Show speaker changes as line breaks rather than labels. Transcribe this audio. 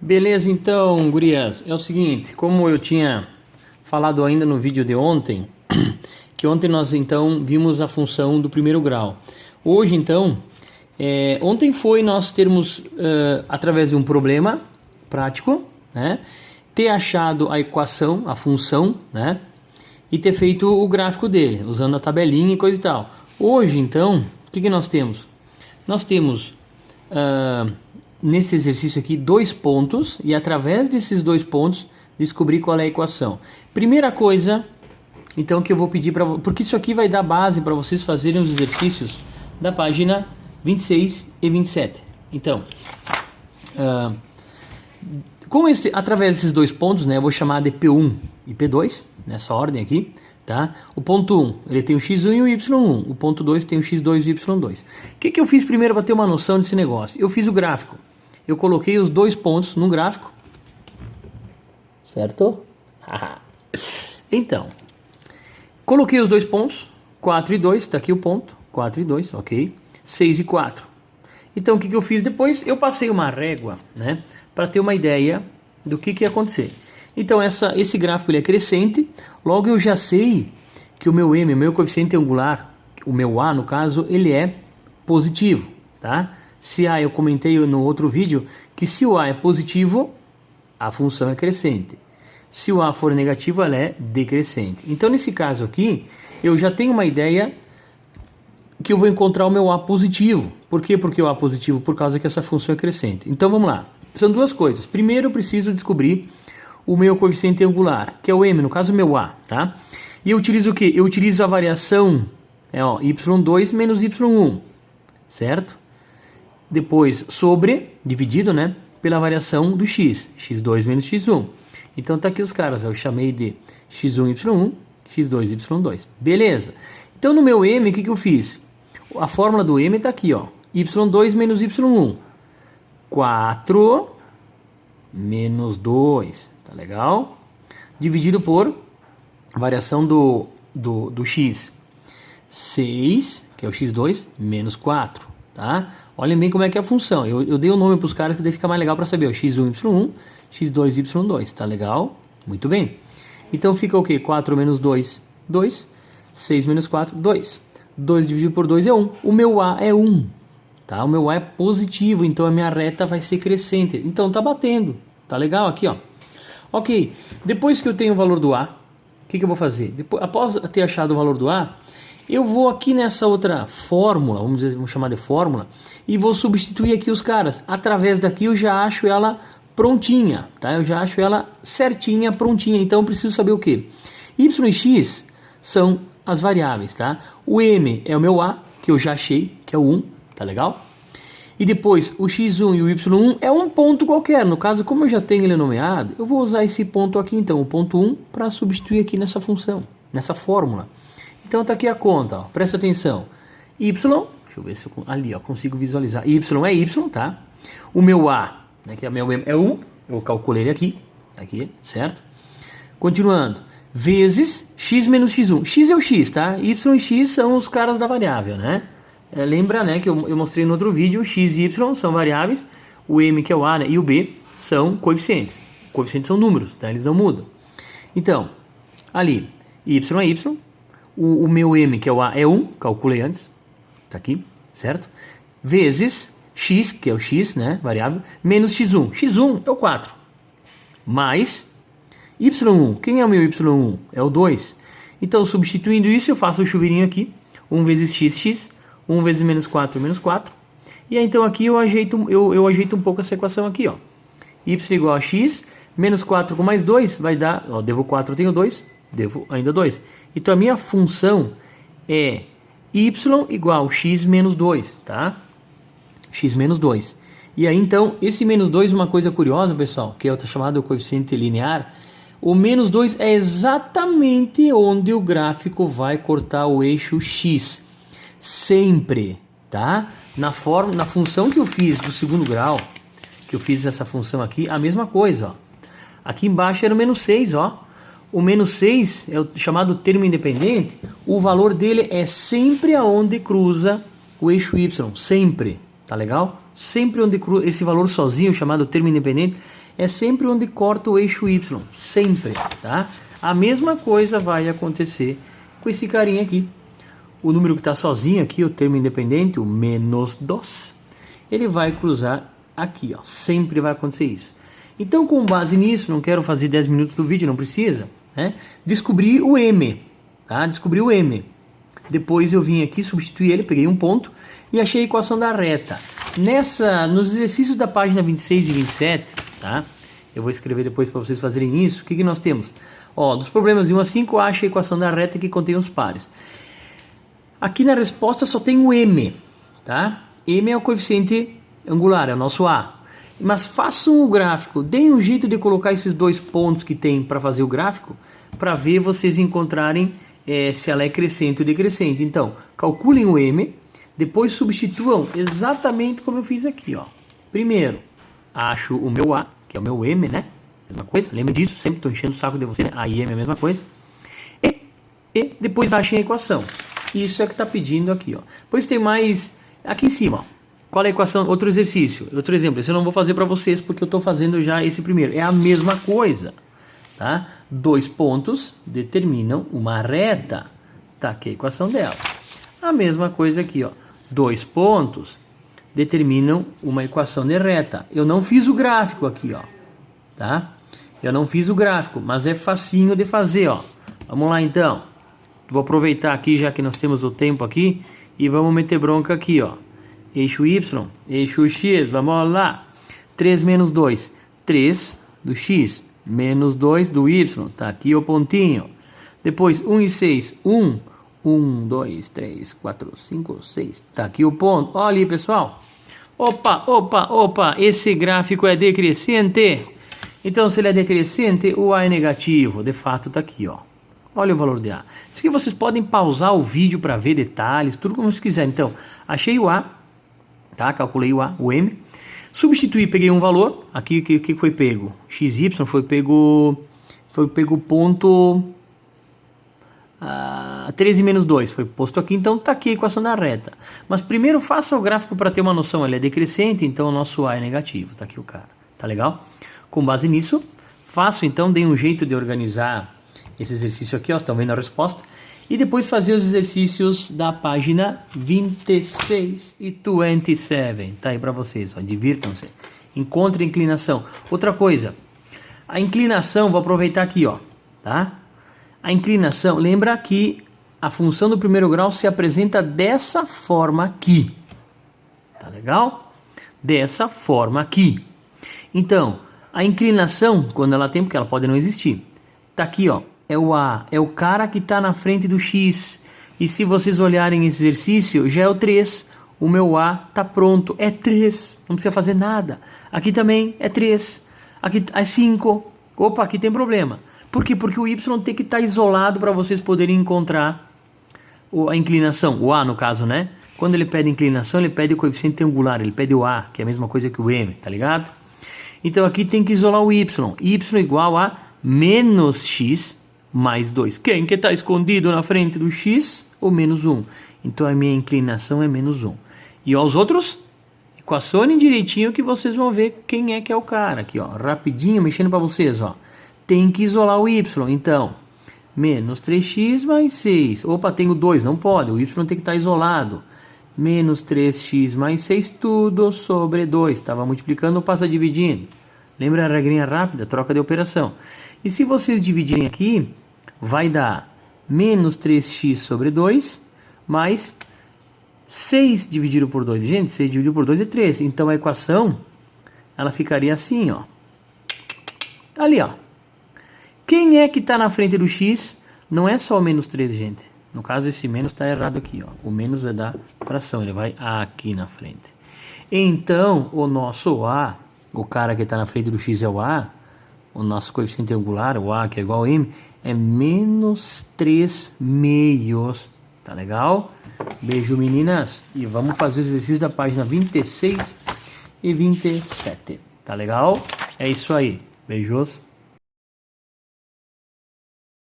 Beleza, então, gurias, é o seguinte, como eu tinha falado ainda no vídeo de ontem, que ontem nós então vimos a função do primeiro grau. Hoje então, ontem foi nós termos, através de um problema prático, né, ter achado a equação, a função, né, e ter feito o gráfico dele, usando a tabelinha e coisa e tal. Hoje então, o que nós temos? Nós temos... nesse exercício aqui, 2 pontos, e através desses 2 pontos, descobrir qual é a equação. Primeira coisa, então, que eu vou pedir para... Porque isso aqui vai dar base para vocês fazerem os exercícios da página 26 e 27. Então, através desses 2 pontos, né, eu vou chamar de P1 e P2, nessa ordem aqui, tá? O ponto 1, ele tem o x1 e o y1. O ponto 2 tem o x2 e o y2. O que eu fiz primeiro para ter uma noção desse negócio? Eu fiz o gráfico. Eu coloquei os 2 pontos no gráfico. Certo? Então, coloquei os 2 pontos. 4 e 2, está aqui o ponto. 4 e 2, ok. 6 e 4. Então, o que eu fiz depois? Eu passei uma régua, né? Para ter uma ideia do que ia acontecer. Então, esse gráfico ele é crescente. Logo, eu já sei que o meu M, o meu coeficiente angular, o meu A, no caso, ele é positivo, tá? Se A, eu comentei no outro vídeo, que se o A é positivo, a função é crescente. Se o A for negativo, ela é decrescente. Então, nesse caso aqui, eu já tenho uma ideia que eu vou encontrar o meu A positivo. Por quê? Porque o A positivo, por causa que essa função é crescente. Então, vamos lá. São 2 coisas. Primeiro, eu preciso descobrir o meu coeficiente angular, que é o M, no caso, o meu A, tá? E eu utilizo o quê? Eu utilizo a variação, y2 menos y1, certo? Depois, dividido, né, pela variação do x, x2 menos x1. Então, tá aqui os caras, eu chamei de x1, y1, x2, y2. Beleza. Então, no meu M, o que eu fiz? A fórmula do M tá aqui, ó, y2 menos y1. 4 menos 2, tá legal? Dividido por variação do x, 6, que é o x2, menos 4, tá? Olhem bem como é que é a função. Eu dei o nome para os caras que daí fica mais legal para saber. x1, y1, x2, y2. Tá legal? Muito bem. Então fica o quê? 4 menos 2, 2. 6 menos 4, 2. 2 dividido por 2 é 1. O meu A é 1. Tá? O meu A é positivo, então a minha reta vai ser crescente. Então tá batendo. Tá legal aqui, ó. Ok. Depois que eu tenho o valor do A, o que eu vou fazer? Após ter achado o valor do A, eu vou aqui nessa outra fórmula, vamos chamar de fórmula, e vou substituir aqui os caras. Através daqui eu já acho ela prontinha, tá? Eu já acho ela certinha, prontinha. Então eu preciso saber o quê? Y e X são as variáveis, tá? O M é o meu A, que eu já achei, que é o 1, tá legal? E depois o X1 e o Y1 é um ponto qualquer. No caso, como eu já tenho ele nomeado, eu vou usar esse ponto aqui, então, o ponto 1, para substituir aqui nessa função, nessa fórmula. Então tá aqui a conta, ó. Presta atenção. Y, deixa eu ver se eu ali, ó, consigo visualizar. Y é Y, tá? O meu A, né, que é meu M, é 1. Eu calculei ele aqui, certo? Continuando. Vezes X menos X1. X é o X, tá? Y e X são os caras da variável, né? Lembra, né, que eu mostrei no outro vídeo, X e Y são variáveis. O M, que é o A, né, e o B são coeficientes. Coeficientes são números, tá? Eles não mudam. Então, ali, Y é Y. O meu M, que é o A, é 1, calculei antes, tá aqui, certo? Vezes X, que é o X, né, variável, menos X1. X1 é o 4. Mais Y1. Quem é o meu Y1? É o 2. Então, substituindo isso, eu faço o chuveirinho aqui. 1 vezes X, X. 1 vezes menos 4, menos 4. E aí, então, aqui eu ajeito um pouco essa equação aqui, ó. Y igual a X, menos 4 com mais 2, vai dar, ó, devo 4, eu tenho 2, devo ainda 2. Então, a minha função é y igual a x menos 2, tá? X menos 2. E aí, então, esse menos 2, uma coisa curiosa, pessoal, que é o chamado coeficiente linear, o menos 2 é exatamente onde o gráfico vai cortar o eixo x. Sempre, tá? Na função que eu fiz do segundo grau, que eu fiz essa função aqui, a mesma coisa, ó. Aqui embaixo era o menos 6, ó. O menos 6 é o chamado termo independente, o valor dele é sempre aonde cruza o eixo y, sempre, tá legal? Sempre onde cruza esse valor sozinho, chamado termo independente, é sempre onde corta o eixo Y, sempre, tá? A mesma coisa vai acontecer com esse carinha aqui. O número que está sozinho aqui, o termo independente, o menos 2, ele vai cruzar aqui, ó. Sempre vai acontecer isso. Então, com base nisso, não quero fazer 10 minutos do vídeo, não precisa, né? Descobri o M, tá? Descobri o M. Depois eu vim aqui, substituí ele, peguei um ponto e achei a equação da reta. Nos exercícios da página 26 e 27, tá? Eu vou escrever depois para vocês fazerem isso. O que nós temos? Ó, dos problemas de 1 a 5, acha a equação da reta que contém os pares. Aqui na resposta só tem o M, tá? M é o coeficiente angular, é o nosso A. Mas façam o gráfico, deem um jeito de colocar esses dois pontos que tem para fazer o gráfico, para ver vocês encontrarem se ela é crescente ou decrescente. Então, calculem o M, depois substituam exatamente como eu fiz aqui, ó. Primeiro, acho o meu A, que é o meu M, né? Mesma coisa, lembre disso, sempre estou enchendo o saco de vocês, né? A e M é a mesma coisa. E depois achem a equação. Isso é o que está pedindo aqui, ó. Depois tem mais aqui em cima, ó. Qual é a equação? Outro exercício, outro exemplo. Esse eu não vou fazer para vocês porque eu estou fazendo já esse primeiro. É a mesma coisa, tá? Dois pontos determinam uma reta. Tá aqui a equação dela. A mesma coisa aqui, ó. Dois pontos determinam uma equação de reta. Eu não fiz o gráfico aqui, ó. Tá? Eu não fiz o gráfico, mas é facinho de fazer, ó. Vamos lá então. Vou aproveitar aqui, já que nós temos o tempo aqui, e vamos meter bronca aqui, ó. Eixo Y, eixo X, vamos lá. 3 menos 2, 3 do X, menos 2 do Y, tá aqui o pontinho. Depois 1 e 6, 1, 2, 3, 4, 5, 6, tá aqui o ponto. Olha aí, pessoal. Opa, esse gráfico é decrescente. Então, se ele é decrescente, o A é negativo. De fato, tá aqui, ó. Olha o valor de A. Isso aqui vocês podem pausar o vídeo para ver detalhes, tudo como vocês quiserem. Então, achei o A, tá? Calculei o A, o M. Substituí, peguei um valor. Aqui, o que foi pego? XY foi pego ponto 13 menos 2. Foi posto aqui, então tá aqui a equação da reta. Mas primeiro faça o gráfico para ter uma noção. Ele é decrescente, então o nosso A é negativo. Tá aqui o cara. Tá legal? Com base nisso, faço então, dei um jeito de organizar esse exercício aqui, ó, estão vendo a resposta, e depois fazer os exercícios da página 26 e 27, tá aí para vocês, ó, divirtam-se, encontrem inclinação. Outra coisa, a inclinação, vou aproveitar aqui, ó, tá? A inclinação, lembra que a função do primeiro grau se apresenta dessa forma aqui, tá legal? Dessa forma aqui. Então, a inclinação, quando ela tem, porque ela pode não existir, tá aqui, ó. É o A, é o cara que está na frente do X. E se vocês olharem esse exercício, já é o 3. O meu A está pronto, é 3. Não precisa fazer nada. Aqui também é 3. Aqui é 5. Opa, aqui tem problema. Por quê? Porque o Y tem que estar isolado para vocês poderem encontrar a inclinação. O A, no caso, né? Quando ele pede inclinação, ele pede o coeficiente angular. Ele pede o A, que é a mesma coisa que o M, tá ligado? Então aqui tem que isolar o Y. Y igual a menos X mais 2. Quem que está escondido na frente do X? O menos 1. Então a minha inclinação é menos 1. E os outros? Equacionem direitinho que vocês vão ver quem é que é o cara. Aqui, ó, rapidinho, mexendo para vocês, ó. Tem que isolar o Y. Então, menos 3x mais 6. Opa, tenho 2, não pode. O Y tem que estar isolado. Menos 3x mais 6, tudo sobre 2. Estava multiplicando ou passa dividindo. Lembra a regrinha rápida? Troca de operação. E se vocês dividirem aqui, vai dar menos 3x sobre 2, mais 6 dividido por 2. Gente, 6 dividido por 2 é 3. Então a equação, ela ficaria assim, ó. Ali, ó. Quem é que está na frente do x? Não é só o menos 3, gente. No caso, esse menos está errado aqui, ó. O menos é da fração, ele vai aqui na frente. Então, o nosso A, o cara que está na frente do x é o A, o nosso coeficiente angular, o A, que é igual a M, é menos 3 meios. Tá legal? Beijo, meninas. E vamos fazer os exercícios da página 26 e 27. Tá legal? É isso aí. Beijos.